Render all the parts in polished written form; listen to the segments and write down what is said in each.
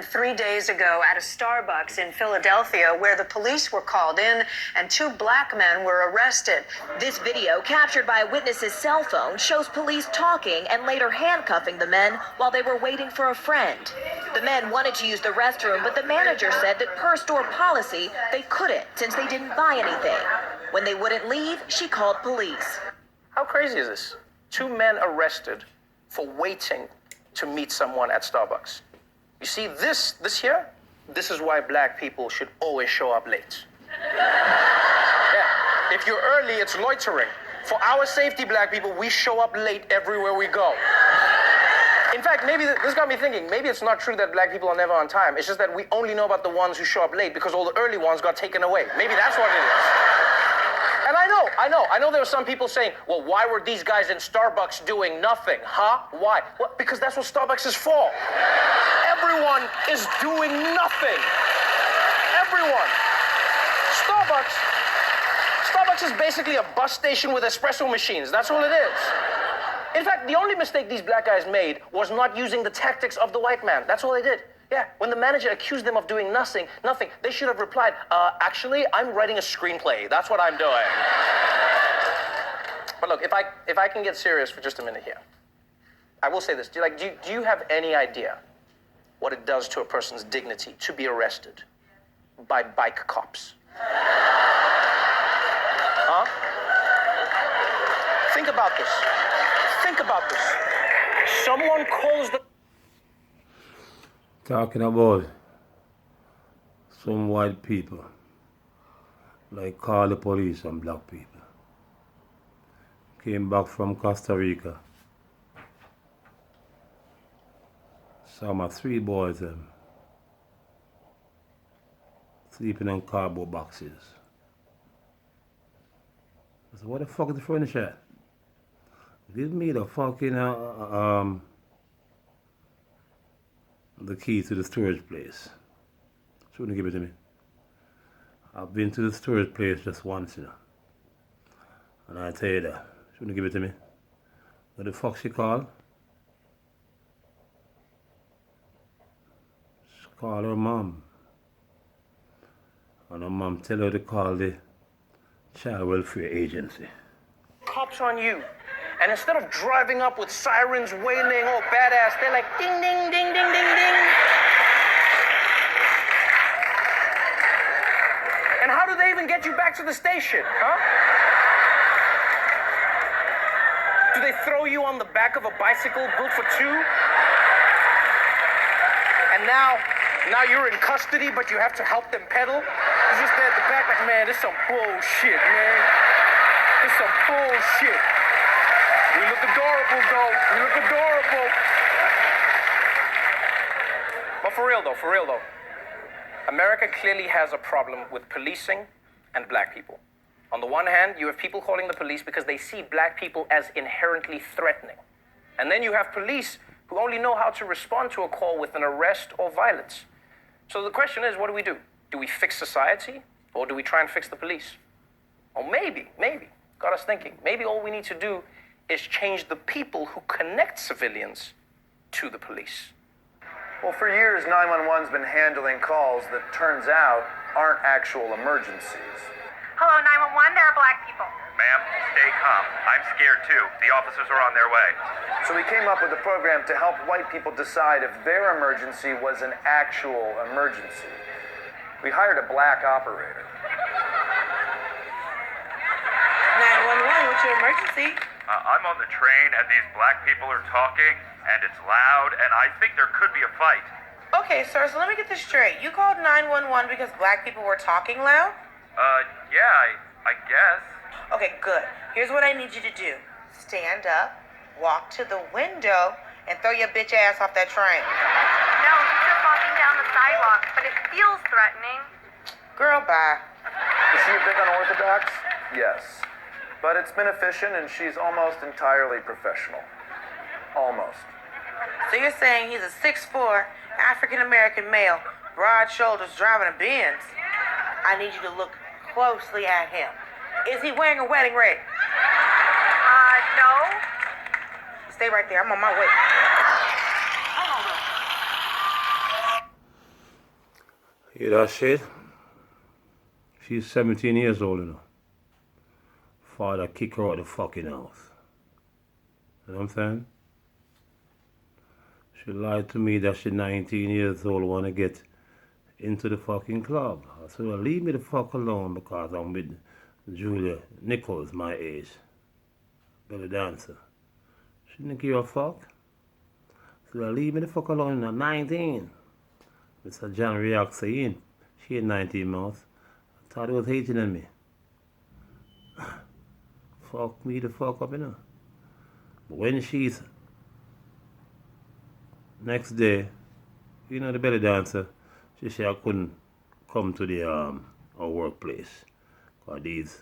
3 days ago at a Starbucks in Philadelphia where the police were called in and 2 black men were arrested. This video, captured by a witness's cell phone, shows police talking and later handcuffing the men while they were waiting for a friend. The men wanted to use the restroom, but the manager said that per store policy, they couldn't since they didn't buy anything. When they wouldn't leave, she called police. How crazy is this? 2 men arrested for waiting to meet someone at Starbucks. You see, this here, this is why black people should always show up late. Yeah. If you're early, it's loitering. For our safety, black people, we show up late everywhere we go. In fact, maybe this got me thinking, maybe it's not true that black people are never on time. It's just that we only know about the ones who show up late because all the early ones got taken away. Maybe that's what it is. And I know there were some people saying, well, why were these guys in Starbucks doing nothing? Huh? Why? Well, because that's what Starbucks is for. Everyone is doing nothing. Everyone. Starbucks is basically a bus station with espresso machines. That's all it is. In fact, the only mistake these black guys made was not using the tactics of the white man. That's all they did. Yeah, when the manager accused them of doing nothing, they should have replied, actually, I'm writing a screenplay. That's what I'm doing. But look, if I can get serious for just a minute here, I will say this. Do you have any idea what it does to a person's dignity to be arrested by bike cops? Huh? Think about this. Think about this. Someone calls the... Talking about some white people, like call the police on black people. Came back from Costa Rica. Saw my 3 boys sleeping on cardboard boxes. I said, what the fuck is the furniture? Give me the fucking the key to the storage place. Shouldn't give it to me. I've been to the storage place just once, and I tell you that. Shouldn't give it to me. What the fuck she call? She call her mom. And her mom tell her to call the child welfare agency. Cops on you. And instead of driving up with sirens wailing all badass, they're like ding, ding, ding, ding, ding, ding. And how do they even get you back to the station, huh? Do they throw you on the back of a bicycle built for 2? And now you're in custody, but you have to help them pedal? You're just there at the back like, man, this some bullshit, man. This some bullshit. We look adorable, though. We look adorable. But for real, though, America clearly has a problem with policing and black people. On the one hand, you have people calling the police because they see black people as inherently threatening. And then you have police who only know how to respond to a call with an arrest or violence. So the question is, what do? Do we fix society, or do we try and fix the police? Or maybe, got us thinking, maybe all we need to do is change the people who connect civilians to the police. Well, for years, 911's been handling calls that turns out aren't actual emergencies. Hello, 911, there are black people. Ma'am, stay calm. I'm scared too. The officers are on their way. So we came up with a program to help white people decide if their emergency was an actual emergency. We hired a black operator. 911, what's your emergency? I'm on the train and these black people are talking and it's loud and I think there could be a fight. Okay, sir, so let me get this straight. You called 911 because black people were talking loud? Yeah, I guess. Okay, good. Here's what I need you to do. Stand up, walk to the window, and throw your bitch ass off that train. No, he's just walking down the sidewalk, but it feels threatening. Girl, bye. Is she a bit unorthodox? Yes. But it's been efficient and she's almost entirely professional. Almost. So you're saying he's a 6'4", African-American male, broad shoulders, driving a Benz. I need you to look closely at him. Is he wearing a wedding ring? No. Stay right there. I'm on my way. Hear that shit? She's 17 years old, you know. Father kick her out of the fucking house. You know what I'm saying? She lied to me that she's 19 years old, wanna get into the fucking club. I said, well, leave me the fuck alone because I'm with Julia Nichols, my age. Belly dancer. She didn't give a fuck. I said, well, leave me the fuck alone, I'm 19. Mr. John reacts saying, she ain't 19 months. I thought he was hating on me. Fuck me the fuck up, you know. But when she's next day, you know, the belly dancer, she said I couldn't come to the our workplace because these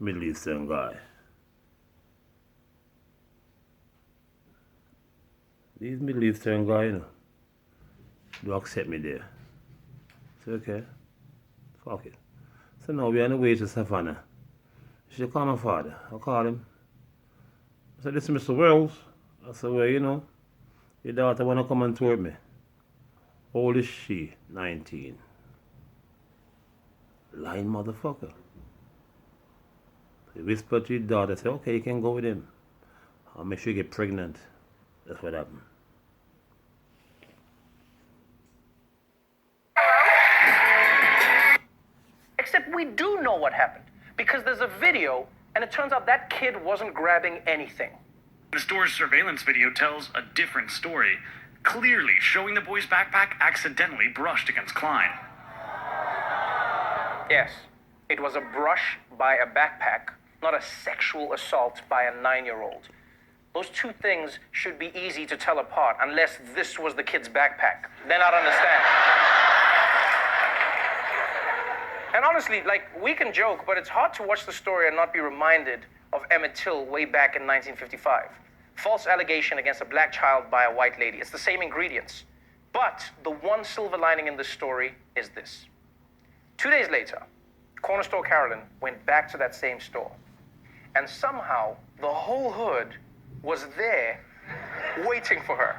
Middle Eastern guy. These Middle Eastern guy, you know, do accept me there. I said, okay, fuck it. So now we're on the way to Savannah. She said, call my father. I called him. I said, this is Mr. Wells. I said, well, you know, your daughter wanna come and tour me. How old is she? 19. Lying motherfucker. He whispered to your daughter, said, okay, you can go with him. I'll make sure you get pregnant. That's what happened. Except we do know what happened because there's a video and it turns out that kid wasn't grabbing anything. The store's surveillance video tells a different story, clearly showing the boy's backpack accidentally brushed against Klein. Yes, it was a brush by a backpack, not a sexual assault by a 9-year-old. Those two things should be easy to tell apart unless this was the kid's backpack. Then I'd understand. And honestly, like, we can joke, but it's hard to watch the story and not be reminded of Emmett Till way back in 1955. False allegation against a black child by a white lady. It's the same ingredients. But the one silver lining in this story is this. 2 days later, corner store Carolyn went back to that same store. And somehow, the whole hood was there waiting for her.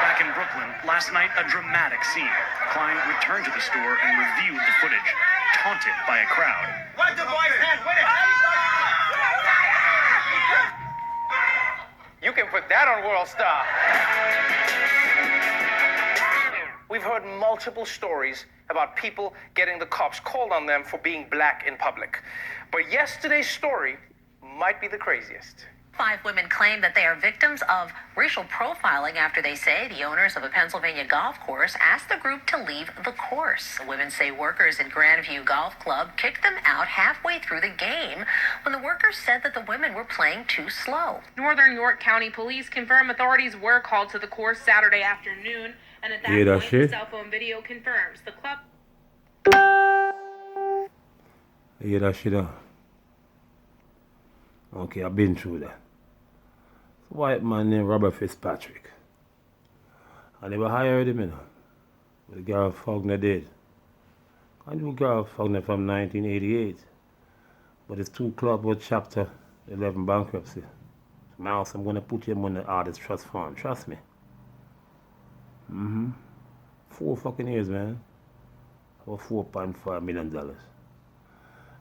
Back in Brooklyn, last night, a dramatic scene. Klein returned to the store and reviewed the footage, taunted by a crowd. What the boy's hand? What You can put that on World Star. We've heard multiple stories about people getting the cops called on them for being black in public. But yesterday's story might be the craziest. 5 women claim that they are victims of racial profiling after they say the owners of a Pennsylvania golf course asked the group to leave the course. The women say workers in Grandview Golf Club kicked them out halfway through the game when the workers said that the women were playing too slow. Northern York County Police confirm authorities were called to the course Saturday afternoon, and at that point, the cell phone video confirms the club. Yeah, that shit up. Okay, I've been through that. White man named Robert Fitzpatrick. I never hired him, you know. The girl Faulkner did. I knew Girl Faulkner from 1988. But it's 2 club with Chapter 11 bankruptcy. Mouse, I'm gonna put him on the artist trust fund. Trust me. 4 fucking years, man. For $4.5 million. And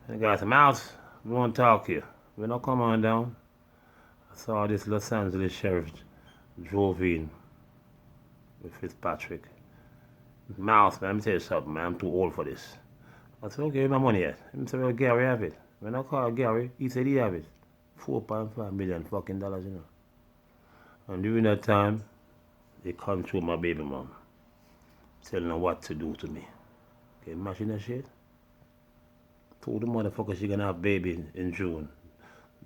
the guy said, Mouse, we want to talk here. We're not come on down. I saw this Los Angeles sheriff drove in with Fitzpatrick. Mouse, man, let me tell you something, man. I'm too old for this. I said, okay, my money yet. He said, well, Gary have it. When I called Gary, he said he have it. $4.5 million fucking dollars, you know. And during that time, they control my baby mom, telling her what to do to me. Can you imagine that shit? Told the motherfucker she gonna have baby in June.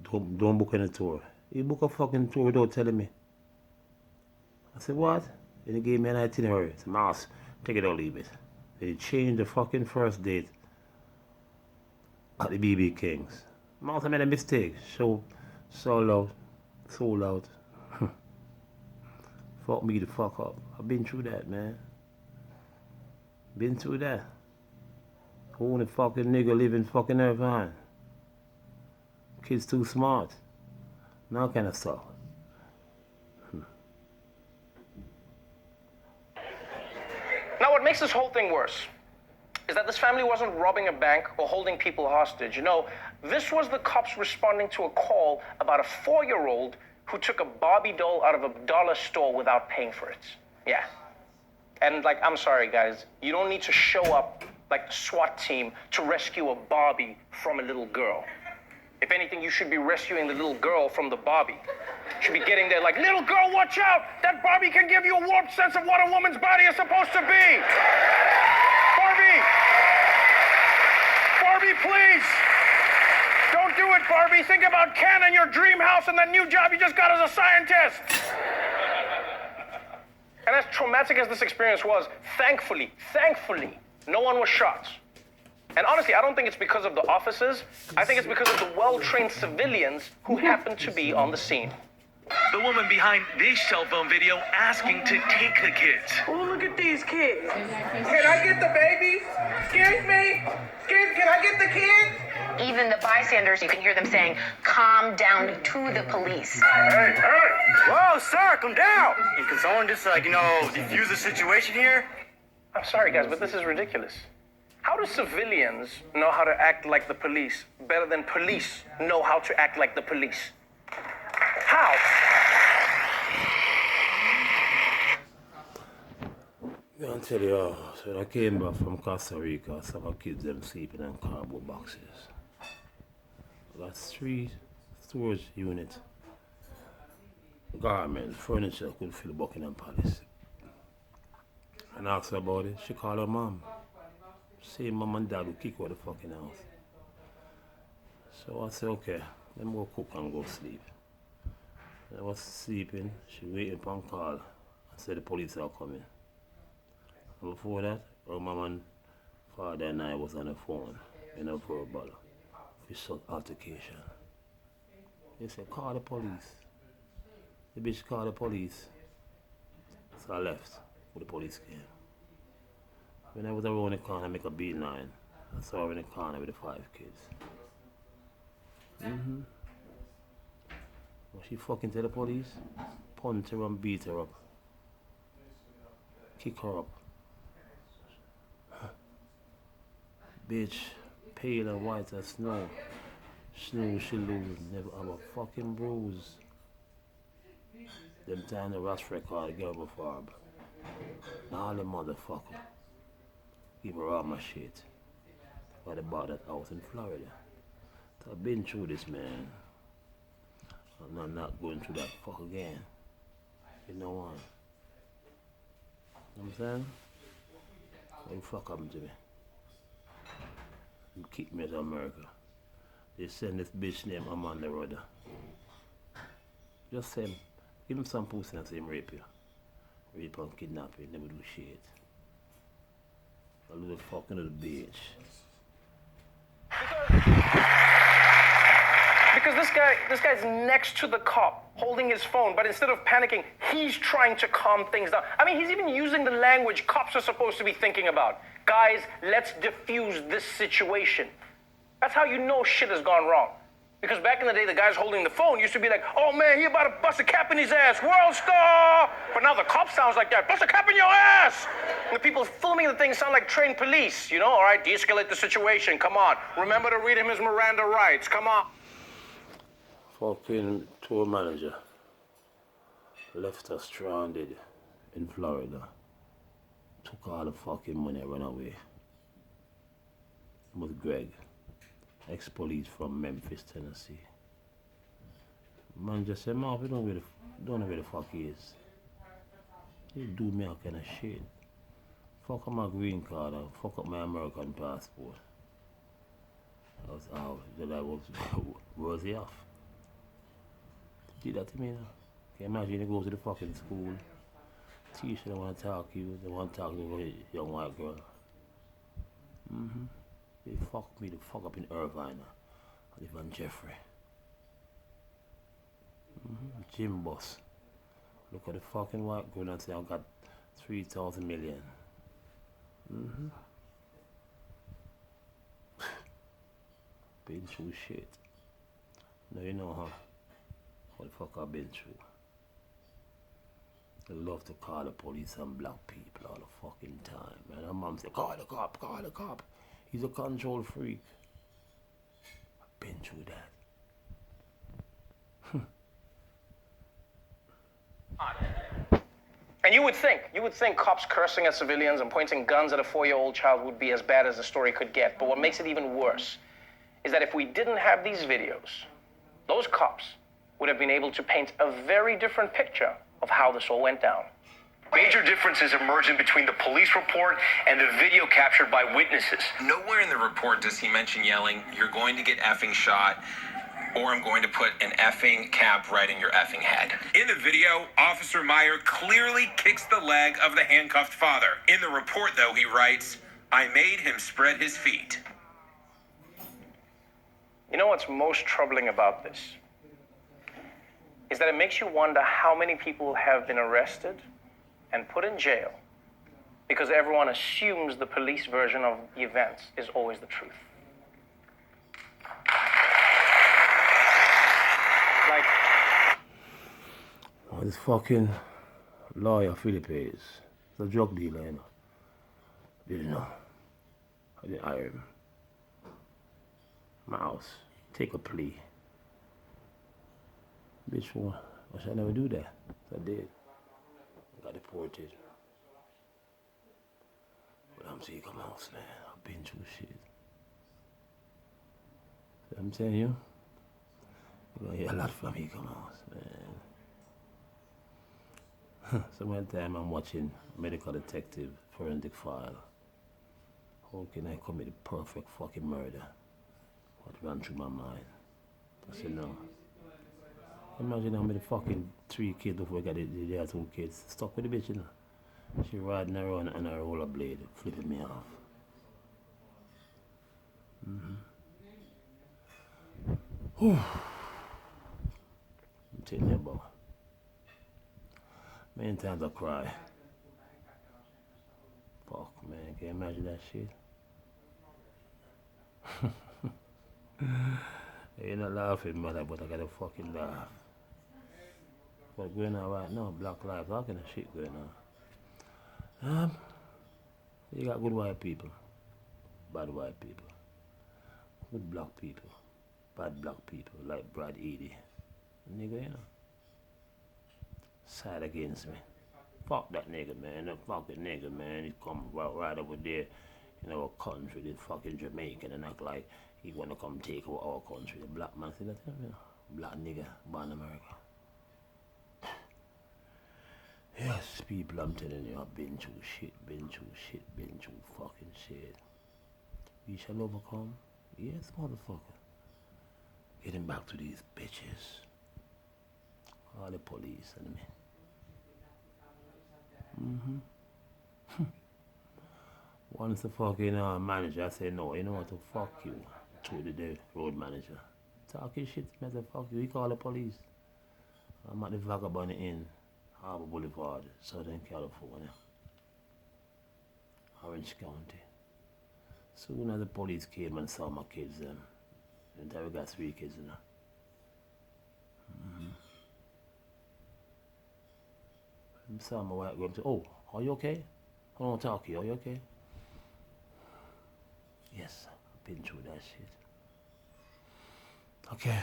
Don't book any tour. He book a fucking tour without telling me. I said, what? Then he gave me an itinerary. I said, Mouse, take it or leave it. Then he changed the fucking first date at the BB Kings. Mouse, I made a mistake. Sold out. Fuck me the fuck up. I've been through that, man. Been through that. Who the fucking nigga living fucking Irvine? Kids too smart. No kind of stuff. Now, what makes this whole thing worse is that this family wasn't robbing a bank or holding people hostage. No, this was the cops responding to a call about a 4-year-old who took a Barbie doll out of a dollar store without paying for it. Yeah. And like, I'm sorry, guys, you don't need to show up like the SWAT team to rescue a Barbie from a little girl. If anything, you should be rescuing the little girl from the Barbie. You should be getting there like, little girl, watch out! That Barbie can give you a warped sense of what a woman's body is supposed to be! Barbie! Barbie, please! Don't do it, Barbie! Think about Ken and your dream house and that new job you just got as a scientist! And as traumatic as this experience was, thankfully, no one was shot. And honestly, I don't think it's because of the officers. I think it's because of the well-trained civilians who happened to be on the scene. The woman behind this cell phone video asking to take the kids. Oh, look at these kids. Can I get the babies? Excuse me? Can I get the kids? Even the bystanders, you can hear them saying, calm down to the police. Hey! Whoa, sir, come down! Can someone just, defuse the situation here? I'm sorry, guys, but this is ridiculous. How do civilians know how to act like the police better than police know how to act like the police? How? I'll tell you, so when I came back from Costa Rica, some kids them sleeping in cardboard boxes. I got 3 storage units, garments, furniture could fill Buckingham Palace. And I asked her about it. She called her mom. Say mom and dad would kick her out of the fucking house. So I said, okay, let me go cook and go sleep. I was sleeping, she waited upon call and said the police are coming. And before that, her mom and father and I was on the phone in a verbal. We saw altercation. They said, call the police. The bitch called the police. So I left when the police came. When I was around the corner, I make a beat line. I saw her in the corner with the 5 kids. Well, she fucking tell the police, punch her and beat her up. Kick her up. Bitch, pale and white as snow. Snow she lose, never have a fucking bruise. Them time the Ross record get her farb. Now the motherfucker. Give her all my shit. Why they bought that house in Florida. So I've been through this, man. I'm not going through that fuck again. You know why? You know what I'm saying? What the fuck happened to me? You kicked me to America. They send this bitch named Amanda Rudder. Just send, give him some pussy and say him rape you. Rape and kidnap you, never do shit. A little fucking little bitch. Because this guy's next to the cop, holding his phone, but instead of panicking, he's trying to calm things down. I mean, he's even using the language cops are supposed to be thinking about. Guys, let's diffuse this situation. That's how you know shit has gone wrong. Because back in the day, the guys holding the phone used to be like, oh man, he about to bust a cap in his ass, world star! But now the cop sounds like that, bust a cap in your ass! And the people filming the thing sound like trained police, you know? All right, de-escalate the situation, come on. Remember to read him his Miranda rights, come on. Fucking tour manager left us stranded in Florida. Took all the fucking money and ran away. It was Greg, ex-police from Memphis, Tennessee. Man just said, man, we don't know where the fuck he is. He do me all kind of shit. Fuck up my green card and fuck up my American passport. I was out, then I was he off? Did that to me now. Can you imagine you go to the fucking school, teacher they want to talk to you, they want to talk to a young white girl. They fucked me the fuck up in Irvine. I live on Jeffrey. Gym boss. Look at the fucking white girl and say I got 3,000 million. Been through shit. Now you know, huh? What the fuck I've been through. They love to call the police on black people all the fucking time, man. Her mom say, call the cop, call the cop. He's a control freak. I've been through that. And you would think cops cursing at civilians and pointing guns at a 4-year-old child would be as bad as the story could get. But what makes it even worse is that if we didn't have these videos, those cops would have been able to paint a very different picture of how this all went down. Major differences emerging between the police report and the video captured by witnesses. Nowhere in the report does he mention yelling, "You're going to get effing shot," or "I'm going to put an effing cap right in your effing head." In the video, Officer Meyer clearly kicks the leg of the handcuffed father. In the report, though, he writes, "I made him spread his feet." You know what's most troubling about this? Is that it makes you wonder how many people have been arrested and put in jail because everyone assumes the police version of the events is always the truth. Like, oh, this fucking lawyer, Philippines, the drug dealer, you know. Didn't know. I didn't hire him. Mouse, take a plea. Bitch, I should never do that. I did. I got deported. But I'm Eek-A-Mouse, man. I've been through shit. So I'm telling you, you're gonna hear a lot from Eek-A-Mouse, man. So one time I'm watching Medical Detective Forensic File. How can I commit the perfect fucking murder? What ran through my mind? I said no. Imagine how many fucking 3 kids before I got the other 2 kids stuck with the bitch, you know. She riding around on her rollerblade, flipping me off. I'm telling you about. Many times I cry. Fuck, man, can you imagine that shit? You're not laughing, mother, but I gotta fucking laugh. What's going on right now? Black lives, all kind of shit going on. You got good white people, bad white people, good black people, bad black people, like Brad Eady. Nigga, you know. Side against me. Fuck that nigga, man. That fucking nigga, man. He come right over there in our country, this fucking Jamaican, and act like he wanna come take over our country. The black man, see that, you know? Black nigga, born in America. Yes, people, I'm telling you, I've been through shit, been through fucking shit. We shall overcome. Yes, motherfucker. Getting back to these bitches. All the police and me. Once the fucking manager, I say, no, you know what, to fuck you. To the road manager. Talking shit, man, I say, fuck you, he call the police. I'm at the Vagabond Inn, Harbor Boulevard, Southern California. Orange County. Soon as the police came and saw my kids, and I got 3 kids, you know. I saw my wife go and say, oh, are you okay? I don't talk to you, are you okay? Yes, I've been through that shit. Okay.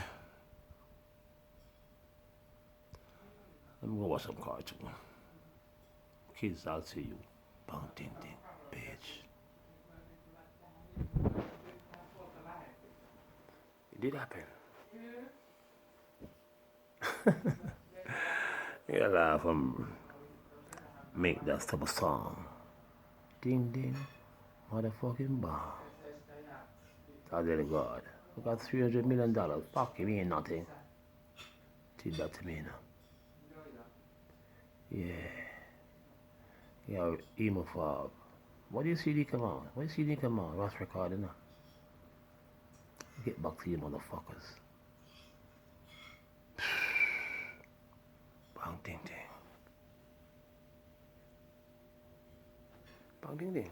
I'm gonna watch some cartoon. Kids, I'll see you. Bang, ding, ding, bitch. It did happen. You laugh and make that type of song. Ding, ding, motherfucking bomb. I tell God, I got $300 million. Fuck him, he ain't nothing. Did that to me now. Yeah. Yeah, Emo-Fob. What do you see come on? What do you see come on? Ross recording now. Get back to you motherfuckers. Bang ding ding. Bang ding ding.